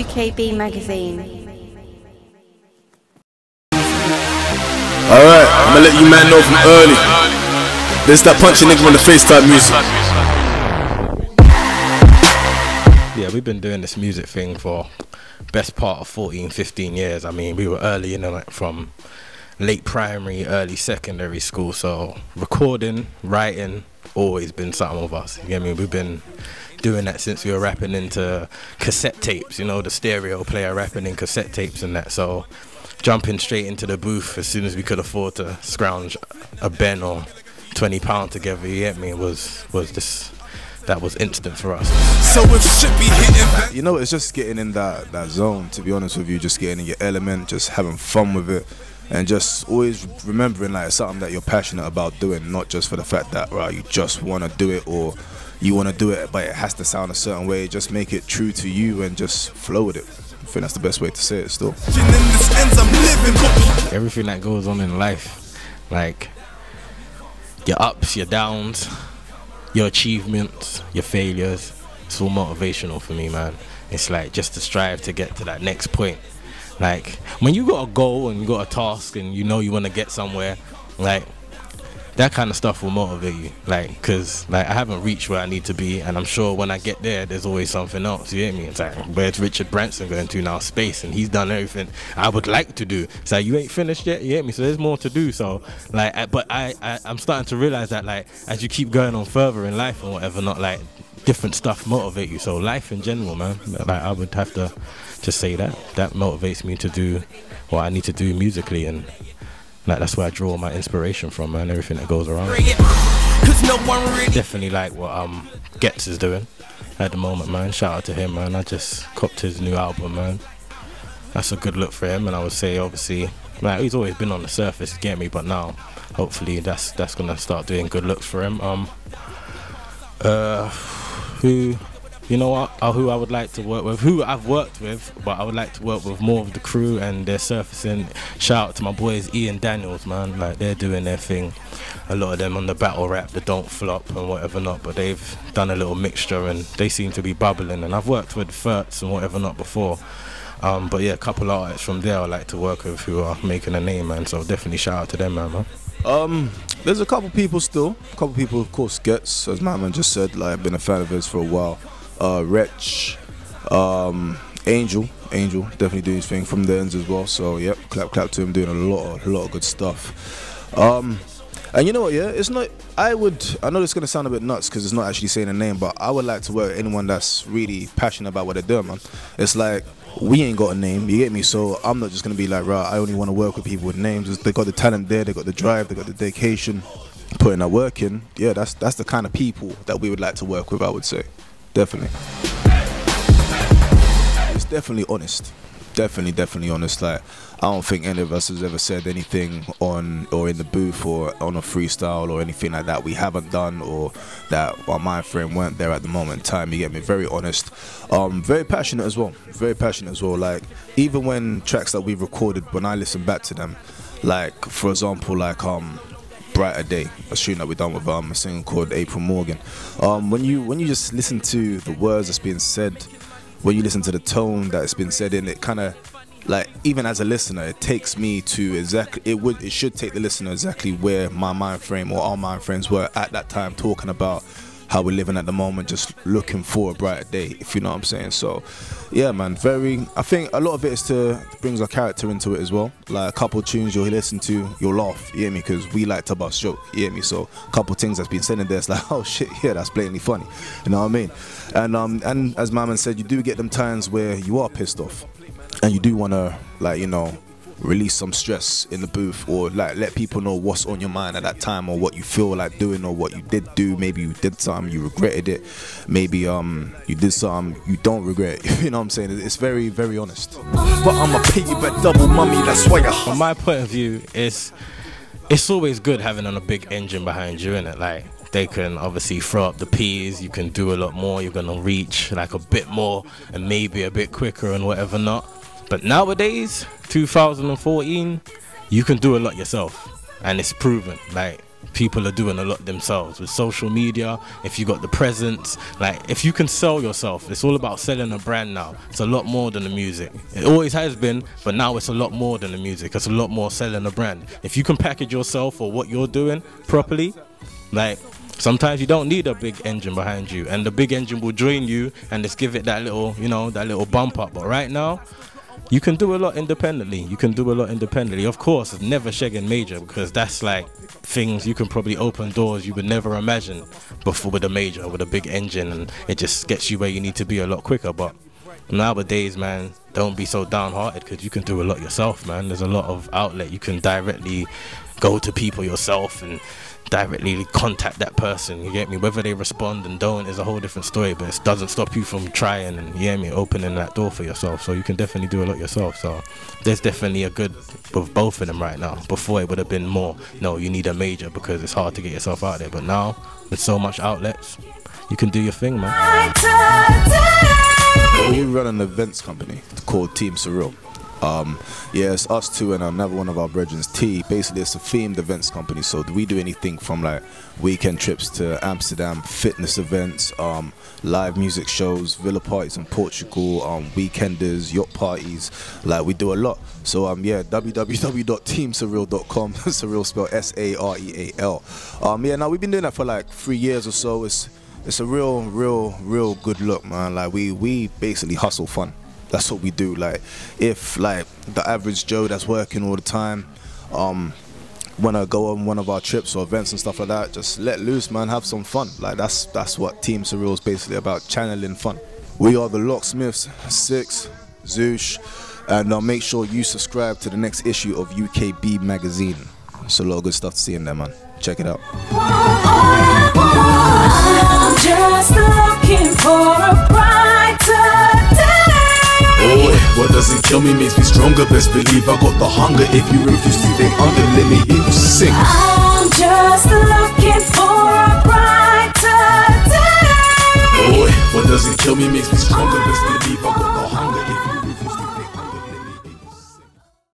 UKB magazine. Alright, I'm gonna let you man know from early. There's that punching nigga on the face type music. Yeah, we've been doing this music thing for best part of 14, 15 years. I mean, we were early in it, from late primary, early secondary school, so recording, writing, always been something of us. You get me? We've been doing that since we were rapping into cassette tapes, you know, the stereo player rapping in cassette tapes and that. So jumping straight into the booth as soon as we could afford to scrounge a Ben or £20 together, you get me, that was instant for us. So it should be hitting. You know, it's just getting in that zone, to be honest with you, just getting in your element, just having fun with it, and just always remembering like something that you're passionate about doing, not just for the fact that right, you just want to do it, or you want to do it but it has to sound a certain way. Just make it true to you and just flow with it. I think that's the best way to say it still. Everything that goes on in life, like your ups, your downs, your achievements, your failures, it's all motivational for me, man. It's like just to strive to get to that next point. Like when you got a goal and you got a task and you know you want to get somewhere, like that kind of stuff will motivate you. Like, cause like I haven't reached where I need to be, and I'm sure when I get there, there's always something else. You get me? It's like, where's Richard Branson going to now? Space, and he's done everything I would like to do. It's like, you ain't finished yet. You get me? So there's more to do. So like, I'm starting to realize that like as you keep going on further in life and whatever, not like different stuff motivate you. So life in general, man. Like I would have to just say that motivates me to do what I need to do musically, and like that's where I draw my inspiration from, man. Everything that goes around. Definitely like what Gets is doing at the moment, man. Shout out to him, man. I just copped his new album, man. That's a good look for him, and I would say obviously like he's always been on the surface, you get me, but now hopefully that's gonna start doing good looks for him. Who I would like to work with, who I've worked with, but I would like to work with more of the crew, and they're surfacing. Shout out to my boys Ian Daniels, man. Like they're doing their thing. A lot of them on the battle rap, the Don't Flop and whatever not, but they've done a little mixture and they seem to be bubbling. And I've worked with Fertz and whatever not before, but yeah, a couple of artists from there I like to work with who are making a name, man. So definitely shout out to them, man. There's a couple people still, of course. Gets, as my man just said, like I've been a fan of his for a while. Wretch, Angel definitely doing his thing from the ends as well. So yep, clap to him, doing a lot of good stuff. And you know what, yeah, it's not, I know this is gonna sound a bit nuts because it's not actually saying a name, but I would like to work with anyone that's really passionate about what they're doing, man. It's like we ain't got a name, you get me? So I'm not just gonna be like, right, I only want to work with people with names. They got the talent there, they got the drive, they got the dedication, putting that work in. Yeah, that's the kind of people that we would like to work with, I would say. Definitely. It's definitely honest. Definitely honest. Like I don't think any of us has ever said anything on or in the booth or on a freestyle or anything like that we haven't done, or that our mind frame weren't there at the moment in time. You get me? Very honest. Very passionate as well. Like even when tracks that we've recorded, when I listen back to them, like for example, like Brighter Day, a tune that we done with a singer called April Morgan. When you just listen to the words that's being said, when you listen to the tone that's been said in it, kind of like, even as a listener, it takes me to exactly, it should take the listener exactly where my mind frame or our mind frames were at that time, talking about how we're living at the moment, just looking for a brighter day, if you know what I'm saying. So yeah, man, I think a lot of it is brings our character into it as well. Like a couple tunes you'll listen to, you'll laugh, you hear me, because we like to bust joke, you hear me. So a couple things that's been said in there, it's like, oh shit, yeah, that's blatantly funny, you know what I mean. And as my man said, you do get them times where you are pissed off and you do want to, like, you know, release some stress in the booth, or like let people know what's on your mind at that time, or what you feel like doing, or what you did do. Maybe you did something, you regretted it. Maybe you did something you don't regret. You know what I'm saying? It's very, very honest. But I'ma pay you back double, mommy. That's why from my point of view, it's always good having a big engine behind you, innit? Like they can obviously throw up the P's, you can do a lot more, you're gonna reach like a bit more and maybe a bit quicker and whatever not. But nowadays, 2014, you can do a lot yourself. and it's proven. Like, people are doing a lot themselves with social media. If you got the presence, like, if you can sell yourself, it's all about selling a brand now. It's a lot more than the music. It always has been, but now it's a lot more than the music. It's a lot more selling a brand. If you can package yourself or what you're doing properly, like, sometimes you don't need a big engine behind you, and the big engine will join you and just give it that little, you know, that little bump up. But right now, you can do a lot independently. You can do a lot independently. Of course, never shagging major, because that's like things you can probably open doors you would never imagine before with a major, with a big engine, and it just gets you where you need to be a lot quicker. But nowadays, man, don't be so downhearted, because you can do a lot yourself, man. There's a lot of outlet. You can directly go to people yourself and directly contact that person, you get me? Whether they respond and don't is a whole different story, but it doesn't stop you from trying and, you get me, opening that door for yourself. So you can definitely do a lot yourself. So there's definitely a good with both of them right now. Before it would have been more, no, you need a major because it's hard to get yourself out there, but now with so much outlets, you can do your thing, man. We run an events company called Team Surreal. Yeah, it's us two and another one of our brethren, T. Basically, it's a themed events company. So we do anything from like weekend trips to Amsterdam, fitness events, live music shows, villa parties in Portugal, weekenders, yacht parties. Like, we do a lot. So yeah, www.teamsurreal.com. Surreal spelled S-A-R-E-A-L. Yeah, now we've been doing that for like 3 years or so. It's a real good look, man. Like, we basically hustle fun. That's what we do. Like, if like the average Joe that's working all the time wanna go on one of our trips or events and stuff like that, just let loose, man, have some fun. Like, that's what Team Surreal is basically about, channeling fun. We are the Locksmiths, Six, Zoosh, and make sure you subscribe to the next issue of UKB magazine. It's a lot of good stuff to see in there, man. Check it out. I'm just looking for a brighter day. Oh, what doesn't kill me makes me stronger. Best believe I got the hunger. If you refuse to think under, let me hear you sing. I'm just looking for a brighter day. Oh, what doesn't kill me makes me stronger.